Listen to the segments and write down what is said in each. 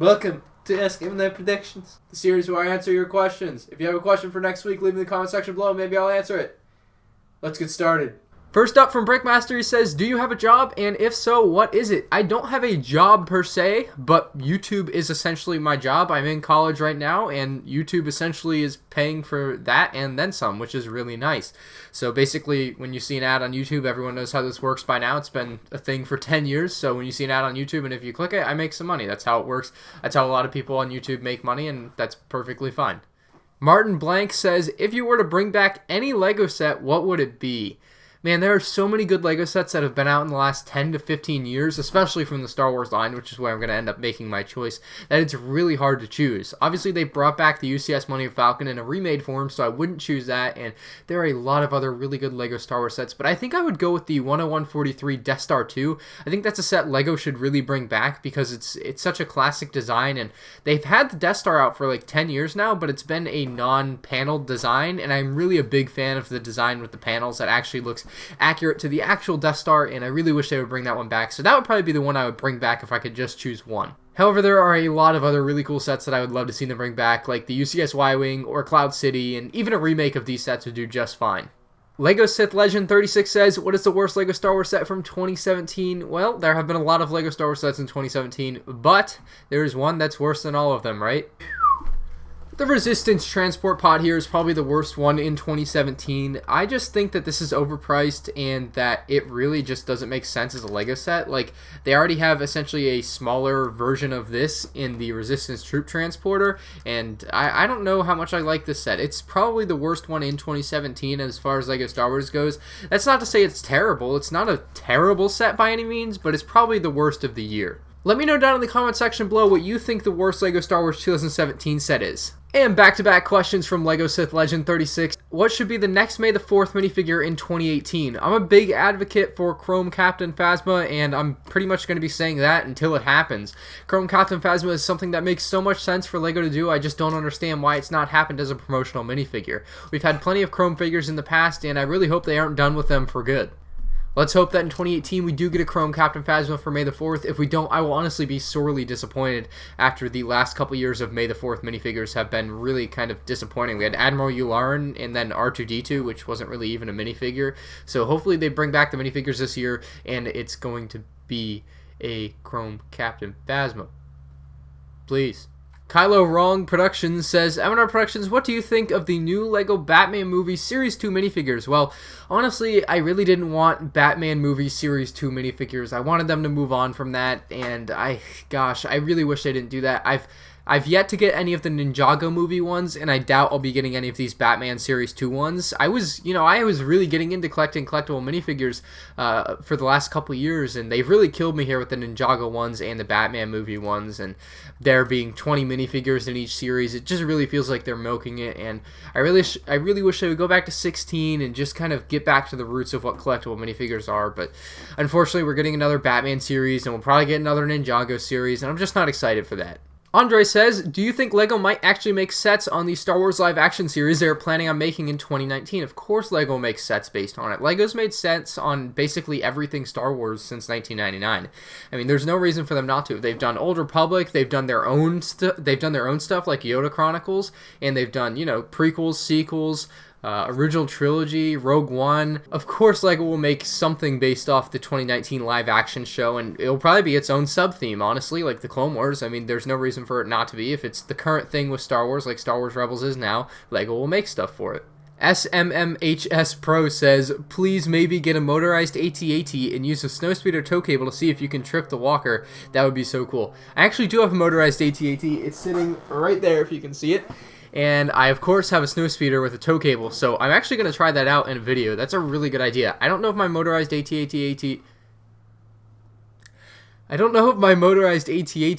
Welcome to ASK MandRproductions, the series where I answer your questions. If you have a question for next week, leave it in the comment section below. Maybe I'll answer it. Let's get started. First up from Brickmaster, he says, do you have a job? And if so, what is it? I don't have a job per se, but YouTube is essentially my job. I'm in college right now, and YouTube essentially is paying for that and then some, which is really nice. So basically, when you see an ad on YouTube, everyone knows how this works by now. It's been a thing for 10 years. So when you see an ad on YouTube and if you click it, I make some money. That's how it works. That's how a lot of people on YouTube make money, and that's perfectly fine. Martin Blank says, if you were to bring back any Lego set, what would it be? Man, there are so many good LEGO sets that have been out in the last 10 to 15 years, especially from the Star Wars line, which is where I'm going to end up making my choice, that it's really hard to choose. Obviously, they brought back the UCS Millennium Falcon in a remade form, so I wouldn't choose that, and there are a lot of other really good LEGO Star Wars sets, but I think I would go with the 10143 Death Star 2. I think that's a set LEGO should really bring back because it's such a classic design, and they've had the Death Star out for like 10 years now, but it's been a non-paneled design, and I'm really a big fan of the design with the panels that actually looks accurate to the actual Death Star, and I really wish they would bring that one back. So that would probably be the one I would bring back if I could just choose one. However, there are a lot of other really cool sets that I would love to see them bring back, like the UCS Y-Wing or Cloud City, and even a remake of these sets would do just fine. Lego Sith Legend 36 says, what is the worst LEGO Star Wars set from 2017? Well, there have been a lot of LEGO Star Wars sets in 2017, but there is one that's worse than all of them, right? The Resistance Transport Pod here is probably the worst one in 2017. I just think that this is overpriced and that it really just doesn't make sense as a LEGO set. Like, they already have essentially a smaller version of this in the Resistance Troop Transporter, and I don't know how much I like this set. It's probably the worst one in 2017 as far as LEGO Star Wars goes. That's not to say it's terrible. It's not a terrible set by any means, but it's probably the worst of the year. Let me know down in the comment section below what you think the worst LEGO Star Wars 2017 set is. And back-to-back questions from Lego Sith Legend 36. What should be the next May the 4th minifigure in 2018? I'm a big advocate for Chrome Captain Phasma, and I'm pretty much going to be saying that until it happens. Chrome Captain Phasma is something that makes so much sense for LEGO to do. I just don't understand why it's not happened as a promotional minifigure. We've had plenty of Chrome figures in the past, and I really hope they aren't done with them for good. Let's hope that in 2018 we do get a Chrome Captain Phasma for May the 4th. If we don't, I will honestly be sorely disappointed after the last couple years of May the 4th minifigures have been really kind of disappointing. We had Admiral Yularen and then R2-D2, which wasn't really even a minifigure. So hopefully they bring back the minifigures this year, and it's going to be a Chrome Captain Phasma. Please. Kylo Wrong Productions says, MandRproductions, what do you think of the new LEGO Batman Movie Series 2 minifigures? Well, honestly, I really didn't want Batman Movie Series 2 minifigures. I wanted them to move on from that, and I really wish they didn't do that. I've yet to get any of the Ninjago movie ones, and I doubt I'll be getting any of these Batman Series 2 ones. I was really getting into collecting collectible minifigures for the last couple years, and they've really killed me here with the Ninjago ones and the Batman movie ones, and there being 20 minifigures in each series. It just really feels like they're milking it, and I really wish they would go back to 16 and just kind of get back to the roots of what collectible minifigures are, but unfortunately we're getting another Batman series, and we'll probably get another Ninjago series, and I'm just not excited for that. Andre says, do you think LEGO might actually make sets on the Star Wars live action series they're planning on making in 2019? Of course LEGO makes sets based on it. LEGO's made sets on basically everything Star Wars since 1999. I mean, there's no reason for them not to. They've done Old Republic, they've done their own stuff like Yoda Chronicles, and they've done, prequels, sequels, original trilogy, Rogue One. Of course LEGO will make something based off the 2019 live action show, and it'll probably be its own sub-theme, honestly, like the Clone Wars. I mean, there's no reason for it not to be. If it's the current thing with Star Wars, like Star Wars Rebels is now, LEGO will make stuff for it. SMMHS Pro says, please maybe get a motorized AT-AT and use a snowspeeder tow cable to see if you can trip the walker. That would be so cool. I actually do have a motorized AT-AT. It's sitting right there if you can see it. And I, of course, have a snowspeeder with a tow cable, so I'm actually going to try that out in a video. That's a really good idea. I don't know if my motorized AT-AT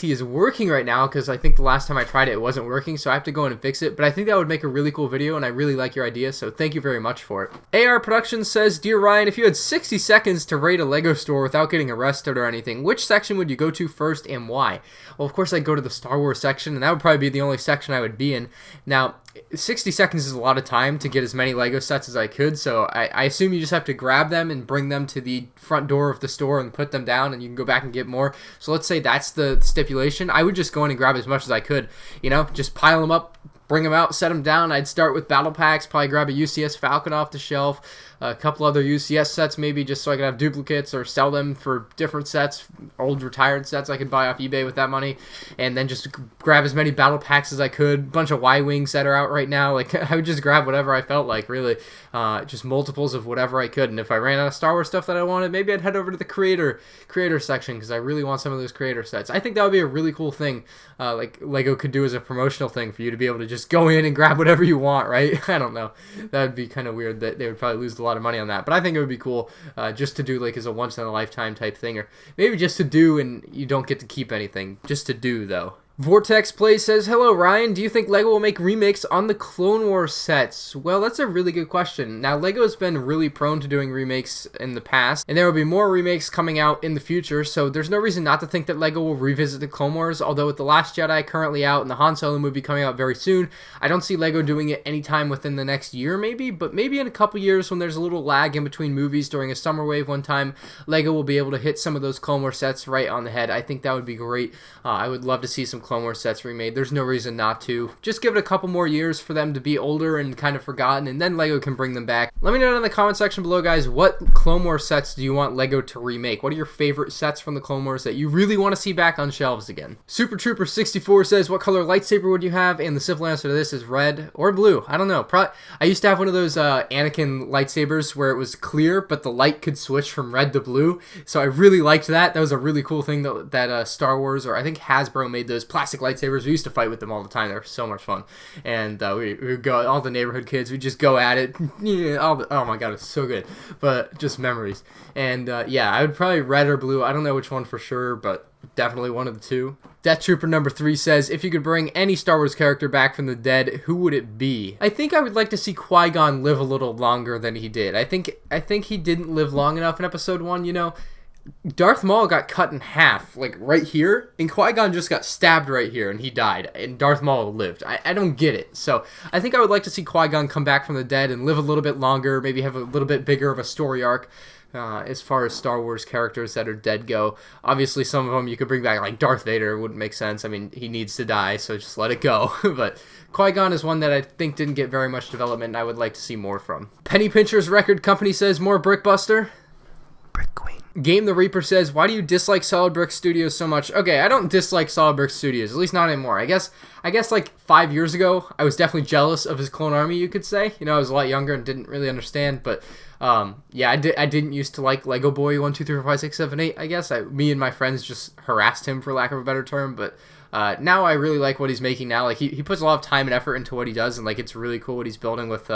is working right now, because I think the last time I tried it, it wasn't working, so I have to go in and fix it. But I think that would make a really cool video, and I really like your idea, so thank you very much for it. AR Productions says, Dear Ryan, if you had 60 seconds to raid a LEGO store without getting arrested or anything, which section would you go to first and why? Well, of course, I'd go to the Star Wars section, and that would probably be the only section I would be in. Now, 60 seconds is a lot of time to get as many Lego sets as I could, so I assume you just have to grab them and bring them to the front door of the store and put them down, and you can go back and get more. So let's say that's the stipulation. I would just go in and grab as much as I could, you know, just pile them up, bring them out, set them down. I'd start with battle packs, probably grab a UCS Falcon off the shelf, a couple other UCS sets maybe, just so I could have duplicates or sell them for different sets, old retired sets I could buy off eBay with that money, and then just grab as many battle packs as I could, bunch of Y-Wings that are out right now. Like, I would just grab whatever I felt like, really, just multiples of whatever I could, and if I ran out of Star Wars stuff that I wanted, maybe I'd head over to the creator section, because I really want some of those creator sets. I think that would be a really cool thing, like Lego could do as a promotional thing for you to be able to just go in and grab whatever you want, right? I don't know. That would be kind of weird. That they would probably lose a lot of money on that, but I think it would be cool just to do like as a once-in-a-lifetime type thing, or maybe just to do and you don't get to keep anything. Just to do, though. Vortex Play says, hello Ryan, do you think LEGO will make remakes on the Clone Wars sets? Well, that's a really good question. Now, LEGO's been really prone to doing remakes in the past, and there will be more remakes coming out in the future, so there's no reason not to think that LEGO will revisit the Clone Wars, although with The Last Jedi currently out and the Han Solo movie coming out very soon, I don't see LEGO doing it anytime within the next year maybe, but maybe in a couple years when there's a little lag in between movies during a summer wave one time, LEGO will be able to hit some of those Clone Wars sets right on the head. I think that would be great. I would love to see some Clone Wars sets remade. There's no reason not to. Just give it a couple more years for them to be older and kind of forgotten, and then LEGO can bring them back. Let me know in the comment section below, guys, what Clone Wars sets do you want LEGO to remake? What are your favorite sets from the Clone Wars that you really want to see back on shelves again? Super Trooper 64 says, what color lightsaber would you have? And the simple answer to this is red or blue. I don't know. I used to have one of those Anakin lightsabers where it was clear, but the light could switch from red to blue, so I really liked that. That was a really cool thing that Star Wars, or I think Hasbro, made those plastic lightsabers. We used to fight with them all the time. They were so much fun. And we would go, all the neighborhood kids, we'd just go at it. Oh my god, it's so good. But just memories. And yeah, I would probably red or blue. I don't know which one for sure, but definitely one of the two. Death Trooper number 3 says, if you could bring any Star Wars character back from the dead, who would it be? I think I would like to see Qui-Gon live a little longer than he did. I think he didn't live long enough in episode 1, you know. Darth Maul got cut in half, like right here, and Qui-Gon just got stabbed right here, and he died, and Darth Maul lived. I don't get it. So I think I would like to see Qui-Gon come back from the dead and live a little bit longer, maybe have a little bit bigger of a story arc. As far as Star Wars characters that are dead go. Obviously, some of them you could bring back, like Darth Vader wouldn't make sense. I mean, he needs to die, so just let it go. But Qui-Gon is one that I think didn't get very much development, and I would like to see more from. Penny Pincher's Record Company says, more Brickbuster. Brick Queen. Game the Reaper says, why do you dislike SolidBrixStudios so much? Okay, I don't dislike SolidBrixStudios, at least not anymore. I guess like 5 years ago, I was definitely jealous of his clone army, you could say. You know, I was a lot younger and didn't really understand, but yeah, I didn't used to like Lego Boy 1, 2, 3, 4, 5, 6, 7, 8, I guess. Me and my friends just harassed him, for lack of a better term, but now I really like what he's making now. Like, he puts a lot of time and effort into what he does, and like it's really cool what he's building with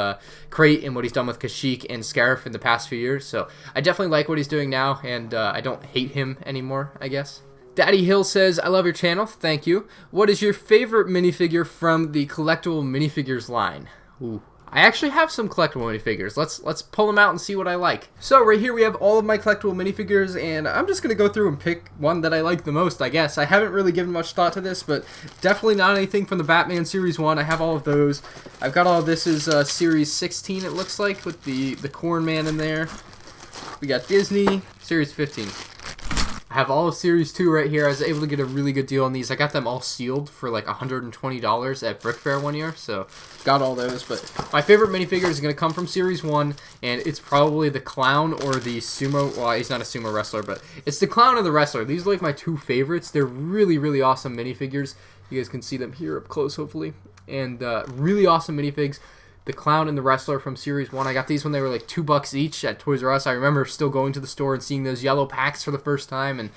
Crate and what he's done with Kashyyyk and Scarif in the past few years. So I definitely like what he's doing now, and I don't hate him anymore, I guess. Daddy Hill says, I love your channel, thank you. What is your favorite minifigure from the collectible minifigures line? Ooh. I actually have some collectible minifigures. Let's pull them out and see what I like. So right here we have all of my collectible minifigures, and I'm just going to go through and pick one that I like the most, I guess. I haven't really given much thought to this, but definitely not anything from the Batman Series 1. I have all of those. I've got all of this is Series 16, it looks like, with the Corn Man in there. We got Disney, Series 15. I have all of Series 2 right here. I was able to get a really good deal on these. I got them all sealed for like $120 at Brick Fair one year, so got all those. But my favorite minifigure is going to come from Series 1, and it's probably the Clown or the Sumo. Well, he's not a sumo wrestler, but it's the Clown or the Wrestler. These are like my two favorites. They're really, really awesome minifigures. You guys can see them here up close, hopefully. And really awesome minifigs. The Clown and the Wrestler from Series 1. I got these when they were like $2 each at Toys R Us. I remember still going to the store and seeing those yellow packs for the first time and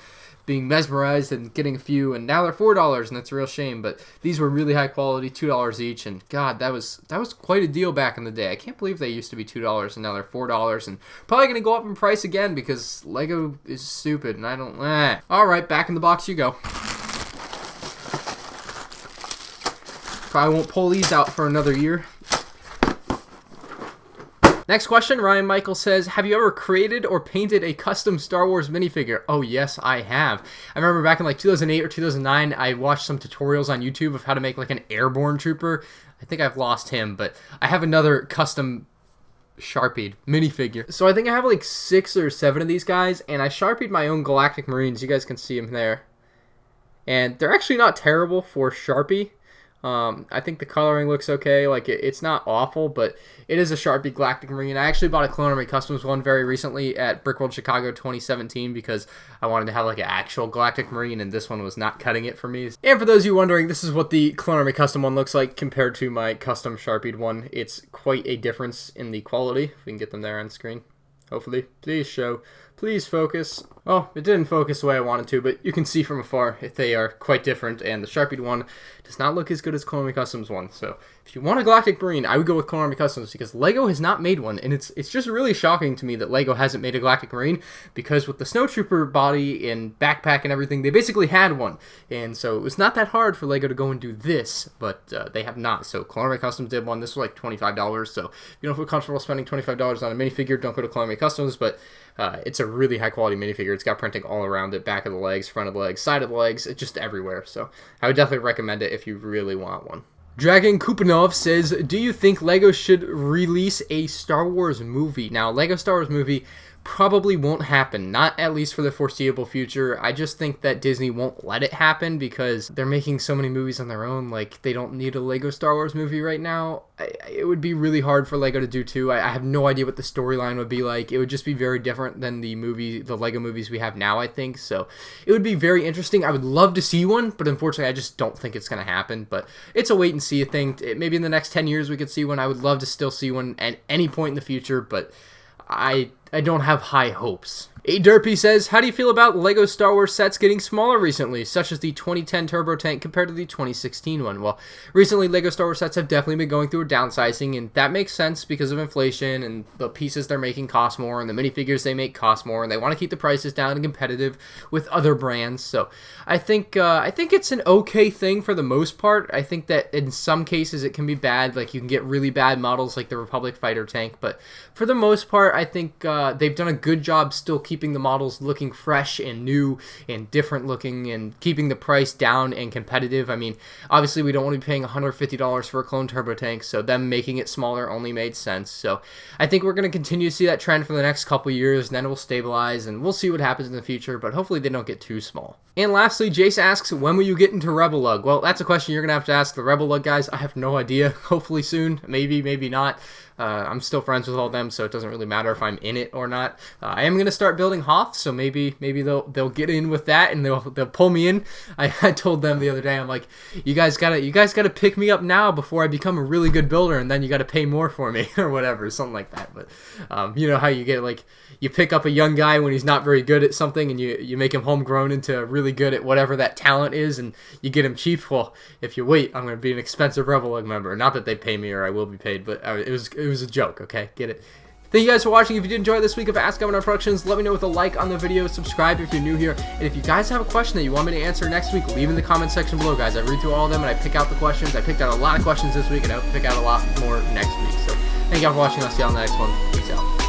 being mesmerized and getting a few, and now they're $4, and that's a real shame. But these were really high quality, $2 each, and God, that was quite a deal back in the day. I can't believe they used to be $2 and now they're $4, and probably going to go up in price again because Lego is stupid, and I don't... Alright, back in the box you go. Probably won't pull these out for another year. Next question, Ryan Michael says, have you ever created or painted a custom Star Wars minifigure? Oh yes, I have. I remember back in like 2008 or 2009, I watched some tutorials on YouTube of how to make like an airborne trooper. I think I've lost him, but I have another custom Sharpied minifigure. So I think I have like 6 or 7 of these guys, and I Sharpied my own Galactic Marines. You guys can see them there. And they're actually not terrible for Sharpie. I think the coloring looks okay. Like it's not awful, but it is a Sharpie Galactic Marine. I actually bought a Clone Army Customs one very recently at Brickworld Chicago 2017 because I wanted to have like an actual Galactic Marine, and this one was not cutting it for me. And for those of you wondering, this is what the Clone Army Custom one looks like compared to my custom Sharpied one. It's quite a difference in the quality. If we can get them there on screen. Hopefully. Please show. Please focus. Oh, it didn't focus the way I wanted to, but you can see from afar if they are quite different, and the Sharpied one does not look as good as Clone Army Customs one. So if you want a Galactic Marine, I would go with Clone Army Customs because LEGO has not made one, and it's just really shocking to me that LEGO hasn't made a Galactic Marine, because with the Snowtrooper body and backpack and everything, they basically had one, and so it was not that hard for LEGO to go and do this, but they have not. So Clone Army Customs did one. This was like $25, so if you don't feel comfortable spending $25 on a minifigure, don't go to Clone Army Customs, but it's a really high quality minifigure. It's got printing all around it, back of the legs, front of the legs, side of the legs, it's just everywhere. So I would definitely recommend it if you really want one. Dragon Kupanov says, do you think LEGO should release a Star Wars movie? Now, LEGO Star Wars movie probably won't happen, not at least for the foreseeable future. I just think that Disney won't let it happen because they're making so many movies on their own. Like, they don't need a LEGO Star Wars movie right now. It would be really hard for LEGO to do too. I have no idea what the storyline would be like. It would just be very different than the LEGO movies we have now, I think. So it would be very interesting. I would love to see one, but unfortunately I just don't think it's going to happen. But it's a wait and see thing. Maybe in the next 10 years we could see one. I would love to still see one at any point in the future, but I don't have high hopes. A Derpy says, how do you feel about LEGO Star Wars sets getting smaller recently, such as the 2010 Turbo Tank compared to the 2016 one? Well, recently LEGO Star Wars sets have definitely been going through a downsizing, and that makes sense because of inflation, and the pieces they're making cost more, and the minifigures they make cost more, and they want to keep the prices down and competitive with other brands. So I think it's an okay thing for the most part. I think that in some cases it can be bad, like you can get really bad models like the Republic Fighter Tank, but for the most part I think they've done a good job still keeping the models looking fresh and new and different looking and keeping the price down and competitive. I mean, obviously we don't want to be paying $150 for a clone turbo tank, so them making it smaller only made sense. So I think we're going to continue to see that trend for the next couple years, and then it will stabilize and we'll see what happens in the future, but hopefully they don't get too small. And lastly, Jace asks, when will you get into Rebel Lug? Well, that's a question you're going to have to ask the Rebel Lug guys. I have no idea. Hopefully soon. Maybe, maybe not. I'm still friends with all them, so it doesn't really matter if I'm in it or not. I am going to start building Hoth, so maybe they'll get in with that and they'll pull me in. I told them the other day, I'm like, you guys gotta pick me up now before I become a really good builder, and then you gotta pay more for me or whatever, something like that. But you know how you get, like, you pick up a young guy when he's not very good at something, and you make him homegrown into really good at whatever that talent is, and you get him cheap. Well, if you wait, I'm going to be an expensive Rebel Lug member. Not that they pay me or I will be paid, but it was a joke, okay? Get it? Thank you guys for watching. If you did enjoy this week of ASK MandRproductions, let me know with a like on the video, subscribe if you're new here, and if you guys have a question that you want me to answer next week, leave in the comment section below, guys. I read through all of them and I pick out the questions. I picked out a lot of questions this week, and I'll pick out a lot more next week. So thank you all for watching. I'll see you on the next one. Peace out.